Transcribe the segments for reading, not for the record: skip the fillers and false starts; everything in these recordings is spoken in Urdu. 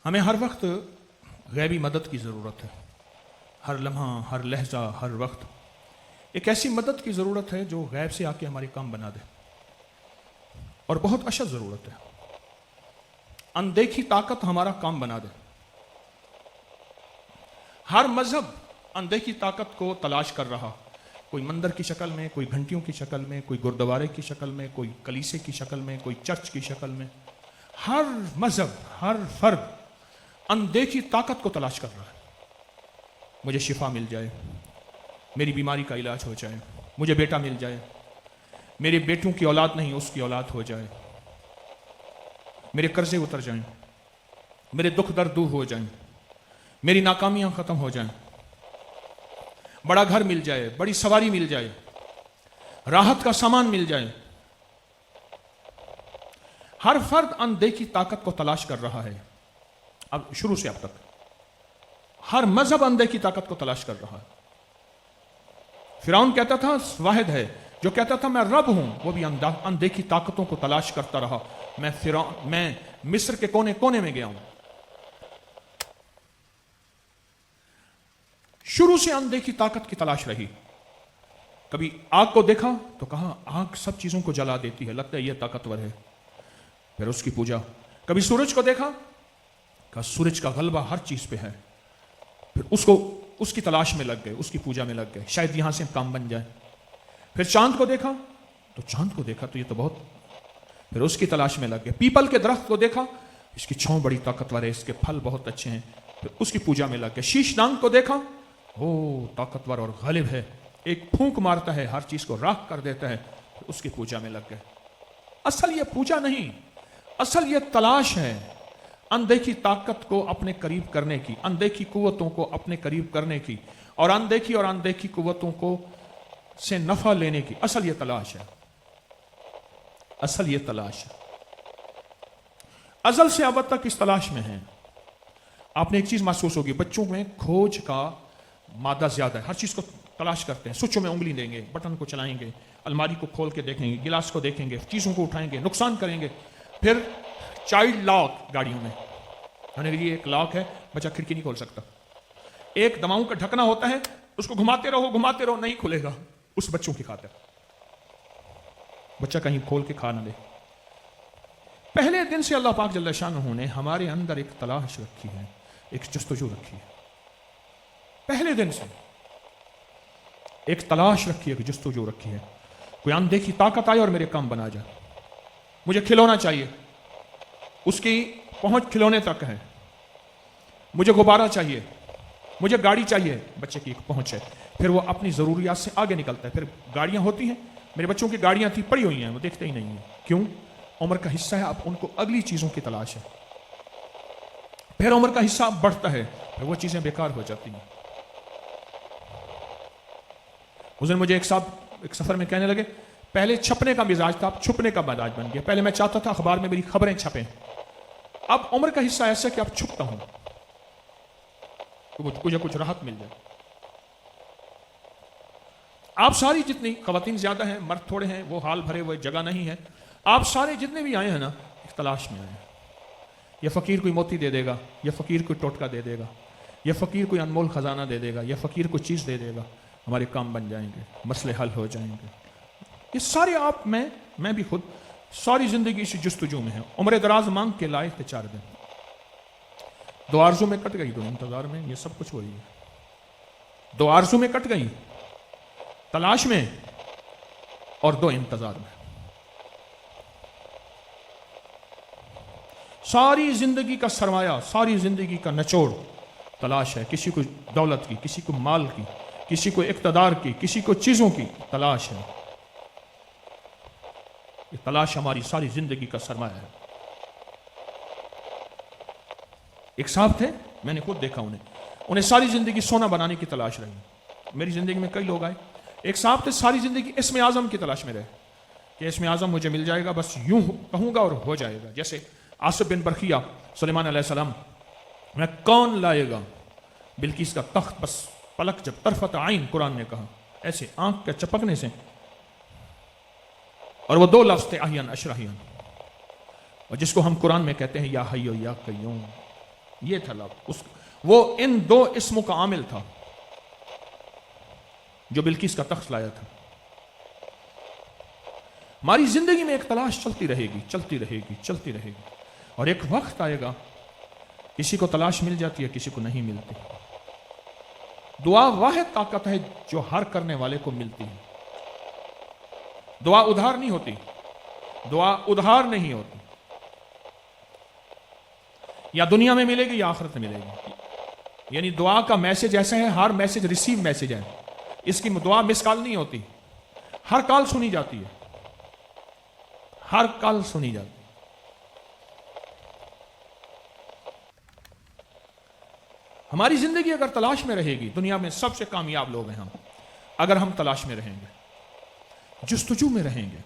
ہمیں ہر وقت غیبی مدد کی ضرورت ہے، ہر لمحہ، ہر لہجہ، ہر وقت ایک ایسی مدد کی ضرورت ہے جو غیب سے آ کے ہمارے کام بنا دے، اور بہت اشد ضرورت ہے۔ اندیکھی طاقت ہمارا کام بنا دے۔ ہر مذہب اندیکھی طاقت کو تلاش کر رہا، کوئی مندر کی شکل میں، کوئی گھنٹیوں کی شکل میں، کوئی گردوارے کی شکل میں، کوئی کلیسے کی شکل میں، کوئی چرچ کی شکل میں۔ ہر مذہب، ہر فرد اندیکھی طاقت کو تلاش کر رہا ہے۔ مجھے شفا مل جائے، میری بیماری کا علاج ہو جائے، مجھے بیٹا مل جائے، میرے بیٹوں کی اولاد نہیں اس کی اولاد ہو جائے، میرے قرضے اتر جائیں، میرے دکھ درد دور ہو جائیں، میری ناکامیاں ختم ہو جائیں، بڑا گھر مل جائے، بڑی سواری مل جائے، راحت کا سامان مل جائے۔ ہر فرد اندیکھی طاقت کو تلاش کر رہا ہے، اب شروع سے اب تک ہر مذہب اندیکھی طاقت کو تلاش کر رہا ہے۔ فرعون کہتا تھا واحد ہے، جو کہتا تھا میں رب ہوں، وہ بھی اندیکھی طاقتوں کو تلاش کرتا رہا۔ میں مصر کے کونے کونے میں گیا ہوں۔ شروع سے اندیکھی طاقت کی تلاش رہی۔ کبھی آگ کو دیکھا تو کہا آگ سب چیزوں کو جلا دیتی ہے، لگتا ہے یہ طاقتور ہے، پھر اس کی پوجا۔ کبھی سورج کو دیکھا، کہا سورج کا غلبہ ہر چیز پہ ہے، پھر اس کی تلاش میں لگ گئے، اس کی پوجا میں لگ گئے، شاید یہاں سے کام بن جائے۔ پھر چاند کو دیکھا تو یہ تو بہت، پھر اس کی تلاش میں لگ گئے۔ پیپل کے درخت کو دیکھا، اس کی چھاؤں بڑی طاقتور ہے، اس کے پھل بہت اچھے ہیں، پھر اس کی پوجا میں لگ گئے۔ شیش ناگ کو دیکھا، طاقتور اور غالب ہے، ایک پھونک مارتا ہے، ہر چیز کو راکھ کر دیتا ہے، پھر اس کی پوجا میں لگ گئے۔ اصل یہ پوجا نہیں، اصل یہ تلاش ہے اندیکھی طاقت کو اپنے قریب کرنے کی، اندیکھی قوتوں کو اپنے قریب کرنے کی، اور اندیکھی قوتوں کو سے نفع لینے کی۔ اصل یہ تلاش ہے، اصل یہ تلاش ہے۔ ازل سے ابد تک اس تلاش میں ہیں۔ آپ نے ایک چیز محسوس ہوگی، بچوں میں کھوج کا مادہ زیادہ ہے، ہر چیز کو تلاش کرتے ہیں، سوئچوں میں انگلی دیں گے، بٹن کو چلائیں گے، الماری کو کھول کے دیکھیں گے، گلاس کو دیکھیں گے، چیزوں کو اٹھائیں گے، نقصان کریں گے۔ پھر چائلڈ لاک گاڑیوں میں، یہ ایک لاک ہے، بچہ کھڑکی نہیں کھول سکتا، ایک دماؤں کا ڈھکنا ہوتا ہے، اس کو گھماتے رہو نہیں کھلے گا، اس بچوں کی خاطر بچہ کہیں کھول کے کھا نہ دے۔ پہلے دن سے اللہ پاک جل شانہ نے ہمارے اندر ایک تلاش رکھی ہے، ایک جستجو رکھی ہے، پہلے دن سے ایک تلاش رکھی ہے، ایک جستجو رکھی ہے۔ کوئی اندیکھی طاقت آئے اور میرے کام بنا جائے، مجھے کھلونا چاہیے، اس کی پہنچ کھلونے تک ہے، مجھے غبارہ چاہیے، مجھے گاڑی چاہیے، بچے کی ایک پہنچ ہے، پھر وہ اپنی ضروریات سے آگے نکلتا ہے۔ پھر گاڑیاں ہوتی ہیں، میرے بچوں کی گاڑیاں تھی پڑی ہوئی ہیں، وہ دیکھتے ہی نہیں ہیں، کیوں؟ عمر کا حصہ ہے، اب ان کو اگلی چیزوں کی تلاش ہے۔ پھر عمر کا حصہ بڑھتا ہے، پھر وہ چیزیں بیکار ہو جاتی ہیں۔ اس دن مجھے ایک صاحب ایک سفر میں کہنے لگے، پہلے چھپنے کا مزاج تھا، اب چھپنے کا مزاج بن گیا۔ پہلے میں چاہتا تھا اخبار میں میری خبریں چھپیں، اب عمر کا حصہ ایسا کہ اب چھپتا ہوں، مجھے کچھ راحت مل جائے۔ آپ ساری جتنی خواتین زیادہ ہیں، مرد تھوڑے ہیں، وہ حال بھرے ہوئے جگہ نہیں ہے، آپ سارے جتنے بھی آئے ہیں نا، ایک تلاش میں آئے ہیں۔ یہ فقیر کوئی موتی دے دے گا، یہ فقیر کوئی ٹوٹکا دے دے گا، یہ فقیر کوئی انمول خزانہ دے دے گا، یہ فقیر کوئی چیز دے دے گا، ہمارے کام بن جائیں گے، مسئلے حل ہو جائیں گے۔ یہ سارے آپ میں بھی خود ساری زندگی اسی جستجو میں ہے۔ عمر دراز مانگ کے لائے تھے 4 دن، 2 آرزو میں کٹ گئی، 2 انتظار میں، یہ سب کچھ وہی ہے۔ 2 آرزو میں کٹ گئی، تلاش میں، اور 2 انتظار میں۔ ساری زندگی کا سرمایہ، ساری زندگی کا نچوڑ تلاش ہے۔ کسی کو دولت کی، کسی کو مال کی، کسی کو اقتدار کی، کسی کو چیزوں کی تلاش ہے۔ یہ تلاش ہماری ساری زندگی کا سرمایہ ہے۔ ایک صاحب تھے، میں نے خود دیکھا انہیں ساری زندگی سونا بنانے کی تلاش رہی۔ میری زندگی میں کئی لوگ آئے، ایک صاحب تھے ساری زندگی اسم اعظم کی تلاش میں رہے کہ اسم اعظم مجھے مل جائے گا، بس یوں کہوں گا اور ہو جائے گا۔ جیسے آصف بن برقیہ، سلیمان علیہ السلام، میں کون لائے گا بلقیس کا تخت، بس پلک جب طرفت عین، قرآن نے کہا ایسے آنکھ کے چپکنے سے، اور وہ 2 لفظ تھے احیان اشرحیان، اور جس کو ہم قرآن میں کہتے ہیں یا حی یا قیوم، یہ تھا لفظ، وہ ان دو اسموں کا عامل تھا جو بلقیس کا تخت لایا تھا۔ ہماری زندگی میں ایک تلاش چلتی رہے گی، چلتی رہے گی، چلتی رہے گی، اور ایک وقت آئے گا کسی کو تلاش مل جاتی ہے، کسی کو نہیں ملتی۔ دعا واحد طاقت ہے جو ہر کرنے والے کو ملتی ہے۔ دعا ادھار نہیں ہوتی، دعا ادھار نہیں ہوتی، یا دنیا میں ملے گی یا آخرت میں ملے گی۔ یعنی دعا کا میسج ایسا ہے، ہر میسج ریسیو میسج ہے، اس کی دعا مس کال نہیں ہوتی، ہر کال سنی جاتی ہے، ہر کال سنی جاتی ہے۔ ہماری زندگی اگر تلاش میں رہے گی، دنیا میں سب سے کامیاب لوگ ہیں ہم، اگر ہم تلاش میں رہیں گے، جستجو میں رہیں گے،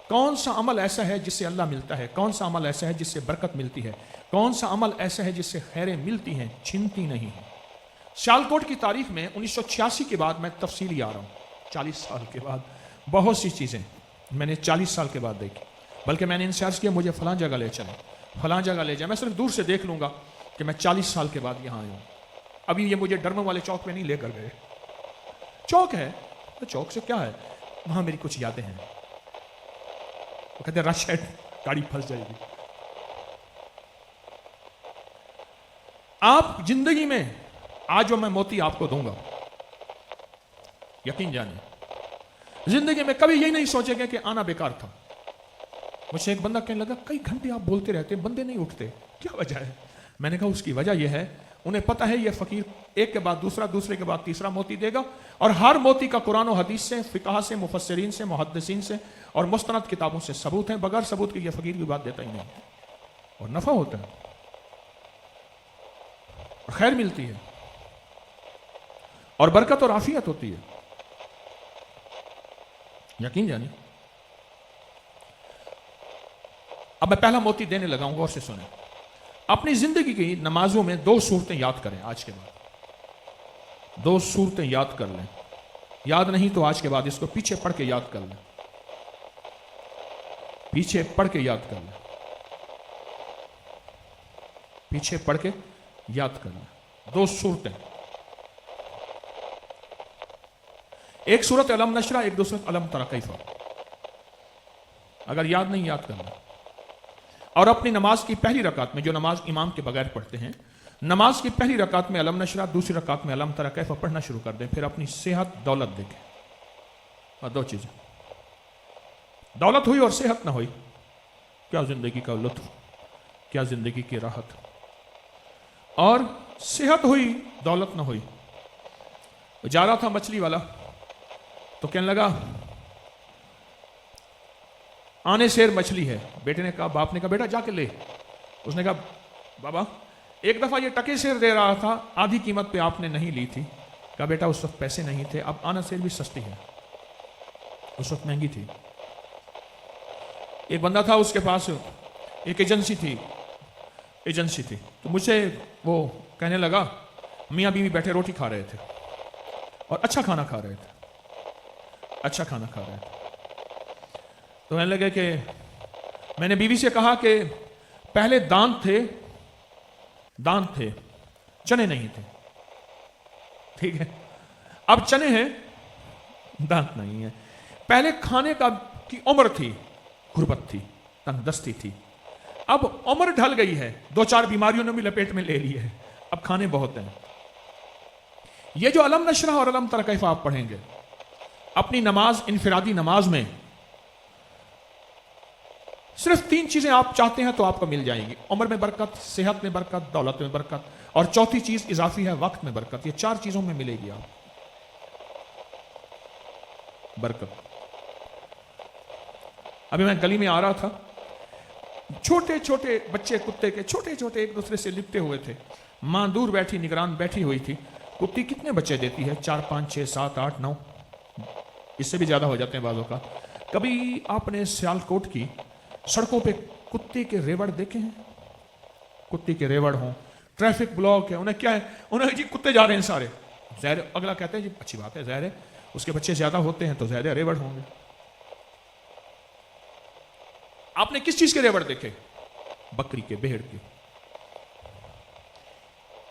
کون سا عمل ایسا ہے جس سے اللہ ملتا ہے، کون سا عمل ایسا ہے جس سے برکت ملتی ہے، کون سا عمل ایسا ہے جس سے خیریں ملتی ہیں، چھنتی نہیں ہیں۔ سیالکوٹ کی تاریخ میں 1986 کے بعد میں تفصیلی آ رہا ہوں، 40 سال کے بعد بہت سی چیزیں میں نے 40 سال کے بعد دیکھی، بلکہ میں نے انسارج کیا مجھے فلاں جگہ لے چلیں، فلاں جگہ لے جائیں، میں صرف دور سے دیکھ لوں گا کہ میں 40 سال کے بعد یہاں آیا ہوں۔ ابھی یہ مجھے ڈرمن والے چوک میں نہیں لے کر گئے، چوک ہے تو چوک سے کیا ہے، وہاں میری کچھ یادیں ہیں، وہ کہتے ہیں رش ہے، گاڑی پھنس جائے گی۔ آپ زندگی میں آج جو میں موتی آپ کو دوں گا، یقین جانیں زندگی میں کبھی یہی نہیں سوچے گا کہ آنا بیکار تھا۔ مجھ سے ایک بندہ کہنے لگا کئی گھنٹے آپ بولتے رہتے بندے نہیں اٹھتے، کیا وجہ ہے؟ میں نے کہا اس کی وجہ یہ ہے انہیں پتہ ہے یہ فقیر ایک کے بعد دوسرا، دوسرے کے بعد تیسرا موتی دے گا، اور ہر موتی کا قرآن و حدیث سے، فقہ سے، مفسرین سے، محدثین سے اور مستند کتابوں سے ثبوت ہیں، بغیر ثبوت کے یہ فقیر کی بات دیتا ہی نہیں، اور نفع ہوتا ہے اور خیر ملتی ہے اور برکت اور عافیت ہوتی ہے، یقین جانی۔ اب میں پہلا موتی دینے لگا ہوں، غور سے سنیں۔ اپنی زندگی کی نمازوں میں 2 صورتیں یاد کریں، آج کے بعد 2 صورتیں یاد کر لیں، یاد نہیں تو آج کے بعد اس کو پیچھے پڑھ کے یاد کر لیں، پیچھے پڑھ کے یاد کر لیں، پیچھے پڑھ کے یاد کر لیں۔ 2 صورتیں، ایک صورت علم نشرہ، ایک دوسرت علم تری کیف، اگر یاد نہیں یاد کرنا۔ اور اپنی نماز کی پہلی رکعت میں، جو نماز امام کے بغیر پڑھتے ہیں، نماز کی پہلی رکعت میں علم نشرہ، دوسری رکعت میں علم تری کیف پڑھنا شروع کر دیں، پھر اپنی صحت دولت دیکھیں۔ اور 2 چیزیں، دولت ہوئی اور صحت نہ ہوئی، کیا زندگی کا لطف، کیا زندگی کی راحت۔ اور صحت ہوئی، دولت نہ ہوئی۔ جا رہا تھا مچھلی والا تو کہنے لگا آنے سیر مچھلی ہے، بیٹے نے کہا، باپ نے کہا بیٹا جا کے لے۔ اس نے کہا بابا ایک دفعہ یہ ٹکے سیر دے رہا تھا، آدھی قیمت پہ آپ نے نہیں لی تھی۔ کہا بیٹا اس وقت پیسے نہیں تھے، اب آنا سیر بھی سستی ہے، اس وقت مہنگی تھی۔ ایک بندہ تھا، اس کے پاس ایک ایجنسی تھی، تو مجھ سے وہ کہنے لگا، میاں بیوی بیٹھے روٹی کھا رہے تھے اور اچھا کھانا کھا رہے تھے، تو کہنے لگے کہ میں نے بیوی سے کہا کہ پہلے دانت تھے، چنے نہیں تھے، ٹھیک ہے، اب چنے ہیں، دانت نہیں ہے۔ پہلے کھانے کی عمر تھی، غربت تھی، تنگ دستی تھی، اب عمر ڈھل گئی ہے، 2-4 بیماریوں نے بھی لپیٹ میں لے لی ہے، اب کھانے بہت ہیں۔ یہ جو علم نشرہ اور علم تری کیف آپ پڑھیں گے اپنی نماز، انفرادی نماز میں، صرف 3 چیزیں آپ چاہتے ہیں تو آپ کو مل جائیں گی، عمر میں برکت، صحت میں برکت، دولت میں برکت، اور چوتھی چیز اضافی ہے وقت میں برکت۔ یہ 4 چیزوں میں ملے گی آپ برکت۔ ابھی میں گلی میں آ رہا تھا، چھوٹے چھوٹے بچے کتے کے چھوٹے چھوٹے ایک دوسرے سے لپٹے ہوئے تھے، ماں دور بیٹھی، نگران بیٹھی ہوئی تھی۔ کتی کتنے بچے دیتی ہے؟ 4 5 6 7 8 9، اس سے بھی زیادہ ہو جاتے ہیں بعضوں کا۔ کبھی آپ نے سیالکوٹ کی سڑکوں پہ کتے کے ریوڑ دیکھے ہیں؟ کتے کے ریوڑ ہوں، ٹریفک بلاک ہے، انہیں کیا ہے، انہیں جی کتے جا رہے ہیں سارے، ظاہر اگلا کہتے ہیں جی اچھی بات ہے، ظاہر ہے اس کے بچے زیادہ ہوتے ہیں تو زیادہ ریوڑ ہوں گے۔ آپ نے کس چیز کے ریوڑ دیکھے؟ بکری کے، بھیڑ کے۔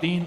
3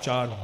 4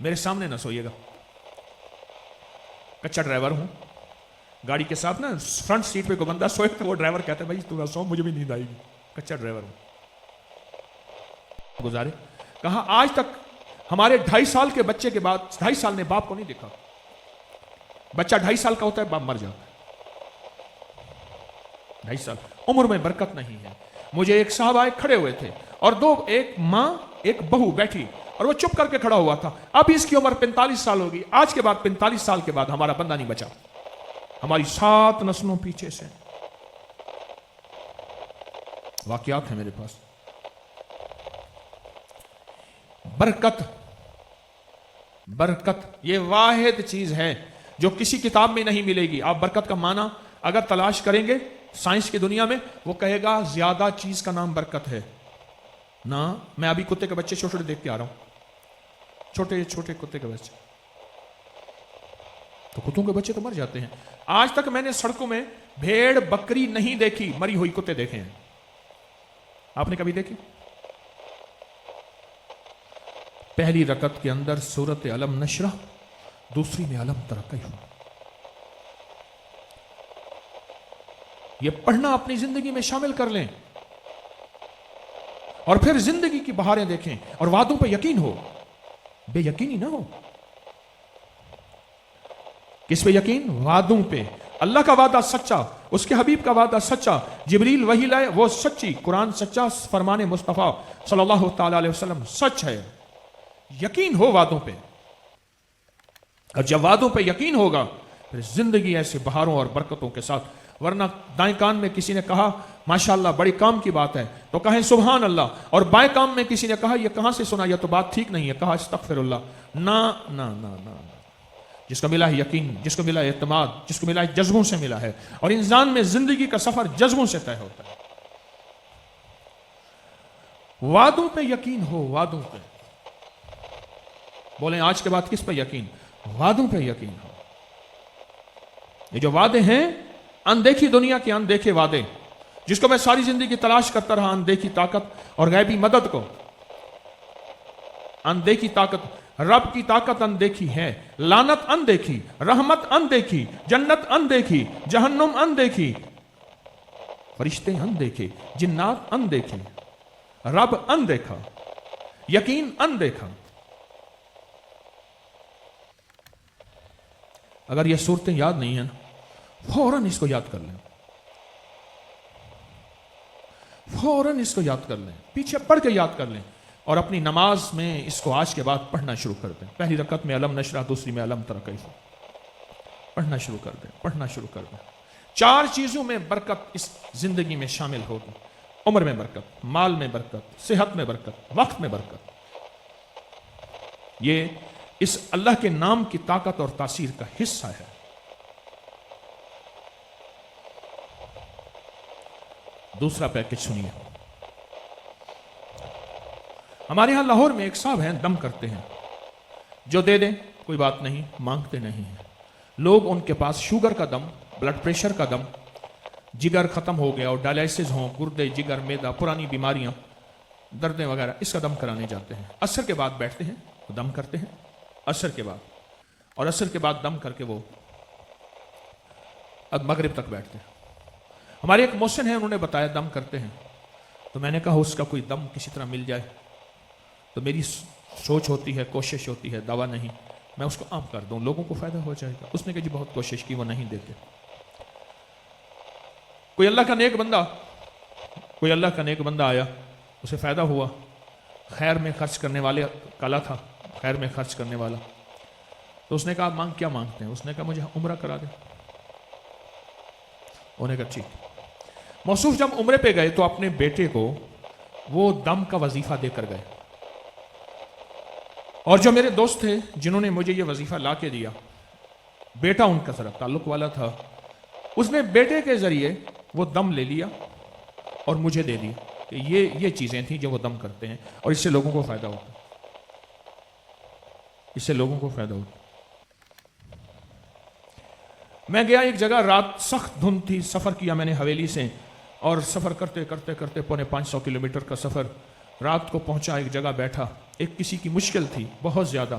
میرے سامنے نہ سوئیے گا. کچا ڈرائیور ہوں, گاڑی کے ساتھ نا فرنٹ سیٹ پہ کوئی بندہ سوئے تو وہ ڈرائیور کہتا ہے بھائی تو نہ سو, مجھے بھی نیند آئے گی. کچا ڈرائیور ہوں. گزارے کہا آج تک ہمارے 2.5 سال کے بچے کے بعد 2.5 سال نے باپ کو نہیں دیکھا. بچہ 2.5 سال کا ہوتا ہے, باپ مر جاتا ہے. 2.5 سال عمر میں برکت نہیں ہے. مجھے ایک صاحب آئے کھڑے ہوئے تھے اور ایک ماں ایک بہو بیٹھی اور وہ چپ کر کے کھڑا ہوا تھا. اب اس کی عمر 45 سال ہوگی. آج کے بعد 45 سال کے بعد ہمارا بندہ نہیں بچا. ہماری 7 نسلوں پیچھے سے. واقعات ہیں میرے پاس. برکت یہ واحد چیز ہے جو کسی کتاب میں نہیں ملے گی. آپ برکت کا معنی اگر تلاش کریں گے سائنس کی دنیا میں, وہ کہے گا زیادہ چیز کا نام برکت ہے. نہ میں ابھی کتے کے بچے چھوٹے دیکھ کے آ رہا ہوں, چھوٹے چھوٹے کتے کے بچے. تو کتوں کے بچے تو مر جاتے ہیں. آج تک میں نے سڑکوں میں بھیڑ بکری نہیں دیکھی, مری ہوئی کتے دیکھے ہیں. آپ نے کبھی دیکھی؟ پہلی رکعت کے اندر سورت علم نشرح, دوسری میں علم تری کیف. یہ پڑھنا اپنی زندگی میں شامل کر لیں اور پھر زندگی کی بہاریں دیکھیں اور وعدوں پہ یقین ہو, بے یقینی نہ ہو. کس پہ یقین؟ وعدوں پہ. اللہ کا وعدہ سچا, اس کے حبیب کا وعدہ سچا, جبریل وحی لائے وہ سچی, قرآن سچا, فرمان مصطفیٰ صلی اللہ تعالی علیہ وسلم سچ ہے. یقین ہو وعدوں پہ, اور جب وعدوں پہ یقین ہوگا پھر زندگی ایسے بہاروں اور برکتوں کے ساتھ. ورنہ دائیں کان میں کسی نے کہا ماشاءاللہ بڑی کام کی بات ہے تو کہیں سبحان اللہ, اور بائیں کان میں کسی نے کہا یہ کہاں سے سنا, یہ تو بات ٹھیک نہیں ہے, کہا استغفر اللہ. نہ جس کو ملا ہے یقین, جس کو ملا ہے اعتماد, جس کو ملا ہے جذبوں سے ملا ہے. اور انسان میں زندگی کا سفر جذبوں سے طے ہوتا ہے. وعدوں پہ یقین ہو, وعدوں پہ. بولیں آج کے بعد کس پہ یقین؟ وعدوں پہ یقین ہو. یہ جو وعدے ہیں اندیکھی دنیا کے اندیکھے وعدے, جس کو میں ساری زندگی تلاش کرتا رہا, اندیکھی طاقت اور غیبی مدد کو. اندیکھی طاقت, رب کی طاقت اندیکھی ہے, لعنت اندیکھی, رحمت اندیکھی, جنت اندیکھی, جہنم اندیکھی, فرشتے اندیکھے, جنات اندیکھے, رب اندیکھا, یقین اندیکھا. اگر یہ صورتیں یاد نہیں ہیں فوراً اس کو یاد کر لیں, فوراً اس کو یاد کر لیں, پیچھے پڑھ کے یاد کر لیں, اور اپنی نماز میں اس کو آج کے بعد پڑھنا شروع کر دیں. پہلی رکعت میں علم نشرح, دوسری میں علم تری کیف. پڑھنا شروع کر دیں, پڑھنا شروع کر دیں. 4 چیزوں میں برکت اس زندگی میں شامل ہوگی. عمر میں برکت, مال میں برکت, صحت میں برکت, وقت میں برکت. یہ اس اللہ کے نام کی طاقت اور تاثیر کا حصہ ہے. دوسرا پیکج سنیے. ہمارے ہاں لاہور میں ایک صاحب ہیں, دم کرتے ہیں, جو دے دیں کوئی بات نہیں, مانگتے نہیں ہیں. لوگ ان کے پاس شوگر کا دم, بلڈ پریشر کا دم, جگر ختم ہو گیا اور ڈائلائسس ہوں, گردے, جگر, میدا, پرانی بیماریاں, دردیں وغیرہ, اس کا دم کرانے جاتے ہیں. عصر کے بعد بیٹھتے ہیں, دم کرتے ہیں عصر کے بعد, اور عصر کے بعد دم کر کے وہ اب مغرب تک بیٹھتے ہیں. ہمارے ایک محسن ہیں, انہوں نے بتایا دم کرتے ہیں, تو میں نے کہا اس کا کوئی دم کسی طرح مل جائے. تو میری سوچ ہوتی ہے, کوشش ہوتی ہے, دعویٰ نہیں, میں اس کو عام کر دوں, لوگوں کو فائدہ ہو جائے گا. اس نے کہا جی بہت کوشش کی, وہ نہیں دیتے. کوئی اللہ کا نیک بندہ آیا, اسے فائدہ ہوا, خیر میں خرچ کرنے والے کالا تھا, خیر میں خرچ کرنے والا. تو اس نے کہا کیا مانگتے ہیں؟ اس نے کہا مجھے عمرہ کرا دیں. انہوں نے کہا ٹھیک. موصوف جب عمرے پہ گئے تو اپنے بیٹے کو وہ دم کا وظیفہ دے کر گئے. اور جو میرے دوست تھے جنہوں نے مجھے یہ وظیفہ لا کے دیا, بیٹا ان کا ذرا تعلق والا تھا, اس نے بیٹے کے ذریعے وہ دم لے لیا اور مجھے دے دی کہ یہ چیزیں تھیں جو وہ دم کرتے ہیں, اور اس سے لوگوں کو فائدہ ہوتا, اس سے لوگوں کو فائدہ ہوتا. میں گیا ایک جگہ, رات سخت دھند تھی, سفر کیا میں نے حویلی سے, اور سفر کرتے کرتے کرتے 550 کلومیٹر کا سفر, رات کو پہنچا, ایک جگہ بیٹھا. ایک کسی کی مشکل تھی بہت زیادہ,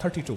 32